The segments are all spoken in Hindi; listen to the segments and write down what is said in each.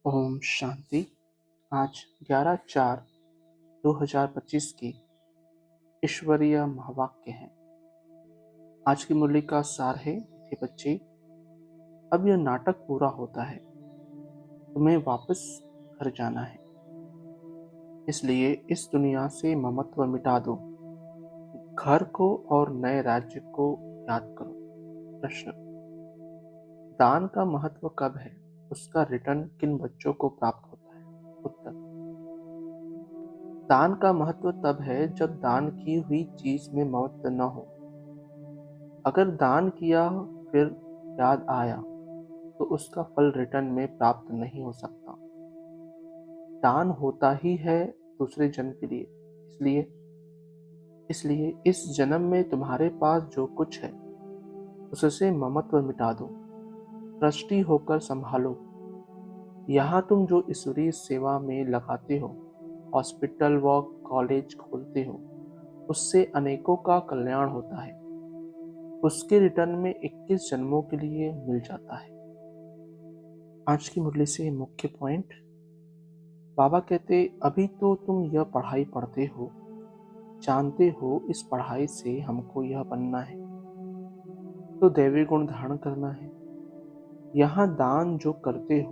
ओम शांति। आज 11/4/2025 की ईश्वरीय महावाक्य है। आज की मुरली का सार है, हे बच्चे, अब यह नाटक पूरा होता है, तुम्हें वापस घर जाना है, इसलिए इस दुनिया से ममत्व मिटा दो, घर को और नए राज्य को याद करो। प्रश्न: दान का महत्व कब है? उसका रिटर्न किन बच्चों को प्राप्त होता है? उत्तर: दान का महत्व तब है जब दान की हुई चीज में ममत्व न हो। अगर दान किया फिर याद आया तो उसका फल रिटर्न में प्राप्त नहीं हो सकता। दान होता ही है दूसरे जन्म के लिए, इसलिए इस जन्म में तुम्हारे पास जो कुछ है उससे ममत्व मिटा दो, ट्रस्टी होकर संभालो। यहाँ तुम जो ईश्वरीय सेवा में लगाते हो, हॉस्पिटल व कॉलेज खोलते हो, उससे अनेकों का कल्याण होता है। उसके रिटर्न में 21 जन्मों के लिए मिल जाता है। आज की मुरली से मुख्य पॉइंट: बाबा कहते, अभी तो तुम यह पढ़ाई पढ़ते हो, जानते हो इस पढ़ाई से हमको यह बनना है, तो दैवी गुण धारण करना है। यहाँ दान जो करते हो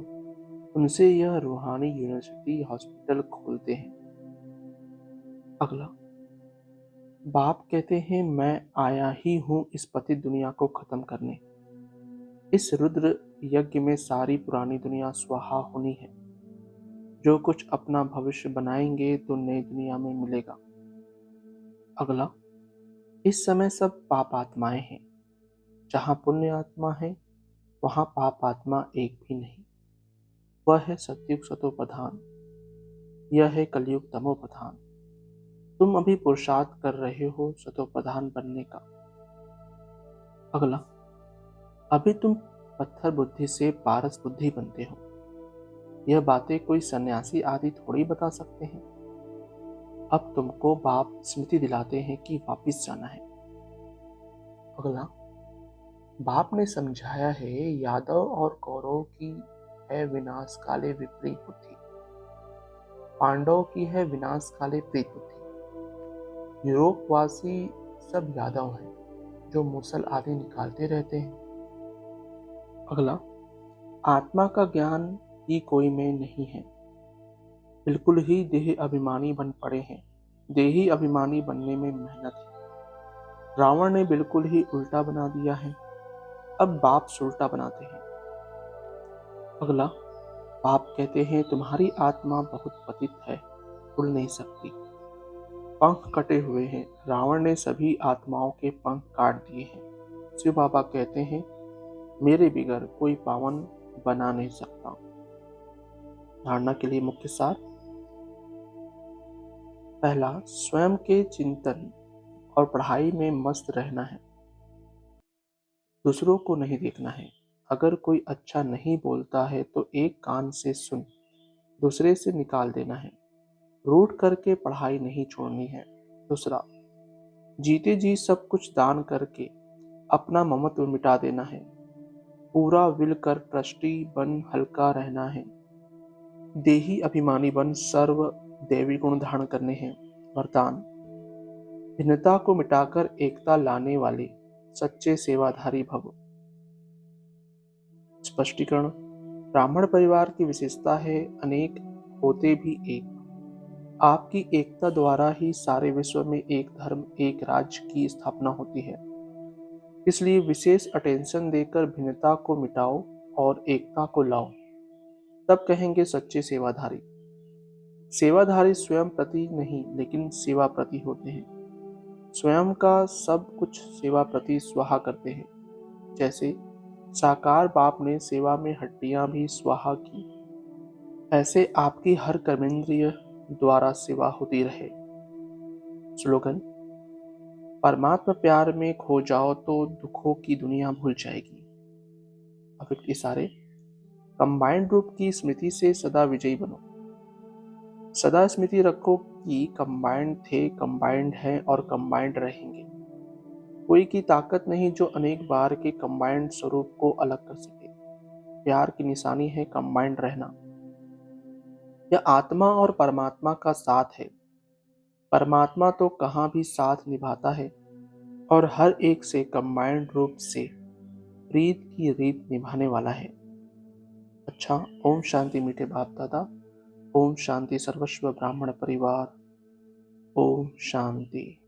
उनसे यह रूहानी यूनिवर्सिटी हॉस्पिटल खोलते हैं। अगला, बाप कहते हैं, मैं आया ही हूँ इस पतित दुनिया को खत्म करने। इस रुद्र यज्ञ में सारी पुरानी दुनिया स्वाहा होनी है। जो कुछ अपना भविष्य बनाएंगे तो नई दुनिया में मिलेगा। अगला, इस समय सब पाप आत्माएं हैं। जहाँ पुण्य आत्मा है वहाँ पाप आत्मा एक भी नहीं। वह है सतयुग सतो प्रधान, यह है कलयुग तमो प्रधान। तुम अभी पुरुषार्थ कर रहे हो सतो प्रधान बनने का। अगला, अभी तुम पत्थर बुद्धि से पारस बुद्धि बनते हो। यह बातें कोई सन्यासी आदि थोड़ी बता सकते हैं। अब तुमको बाप स्मृति दिलाते हैं कि वापिस जाना है। अगला, बाप ने समझाया है, यादव और कौरव की है विनाश काले विपरीत बुद्धि, पांडव की है विनाश काले प्रीत बुद्धि। यूरोपवासी सब यादव हैं जो मुसल आदि निकालते रहते हैं। अगला, आत्मा का ज्ञान ही कोई में नहीं है, बिल्कुल ही देह अभिमानी बन पड़े हैं। देही अभिमानी बनने में मेहनत है। रावण ने बिल्कुल ही उल्टा बना दिया है, अब बाप सुलटा बनाते हैं। अगला, बाप कहते हैं, तुम्हारी आत्मा बहुत पतित है, उड़ नहीं सकती, पंख कटे हुए हैं। रावण ने सभी आत्माओं के पंख काट दिए हैं। शिव बाबा कहते हैं, मेरे बिगर कोई पावन बना नहीं सकता। धारणा के लिए मुख्य सार: पहला, स्वयं के चिंतन और पढ़ाई में मस्त रहना है, दूसरों को नहीं देखना है। अगर कोई अच्छा नहीं बोलता है तो एक कान से सुन, दूसरे से निकाल देना है। रूठ करके पढ़ाई नहीं छोड़नी है। दूसरा, जीते जी सब कुछ दान करके अपना ममत्व मिटा देना है। पूरा विल कर ट्रस्टी बन हल्का रहना है। देही अभिमानी बन सर्व देवी गुण धारण करने हैं। वरदान: भिन्नता को मिटाकर एकता लाने वाले सच्चे सेवाधारी भव। स्पष्टीकरण: ब्राह्मण परिवार की विशेषता है अनेक होते भी एक। आपकी एकता द्वारा ही सारे विश्व में एक धर्म एक राज्य की स्थापना होती है। इसलिए विशेष अटेंशन देकर भिन्नता को मिटाओ और एकता को लाओ, तब कहेंगे सच्चे सेवाधारी। सेवाधारी स्वयं प्रति नहीं लेकिन सेवा प्रति होते हैं। स्वयं का सब कुछ सेवा प्रति स्वाहा करते हैं। जैसे साकार बाप ने सेवा में हड्डियां भी स्वाहा की, ऐसे आपकी हर कर्मेंद्रिय द्वारा सेवा होती रहे। स्लोगन: परमात्मा प्यार में खो जाओ तो दुखों की दुनिया भूल जाएगी। अव्यक्त इशारे: कंबाइंड रूप की स्मृति से सदा विजयी बनो। सदा स्मृति रखो कि कंबाइंड थे, कंबाइंड हैं और कंबाइंड रहेंगे। कोई की ताकत नहीं जो अनेक बार के कंबाइंड स्वरूप को अलग कर सके। प्यार की निशानी है कंबाइंड रहना। यह आत्मा और परमात्मा का साथ है। परमात्मा तो कहाँ भी साथ निभाता है और हर एक से कंबाइंड रूप से प्रीत की रीत निभाने वाला है। अच्छा, ओम शांति मीठे बाप दादा। ओम शांति सर्वस्व ब्राह्मण परिवार। ओम शांति।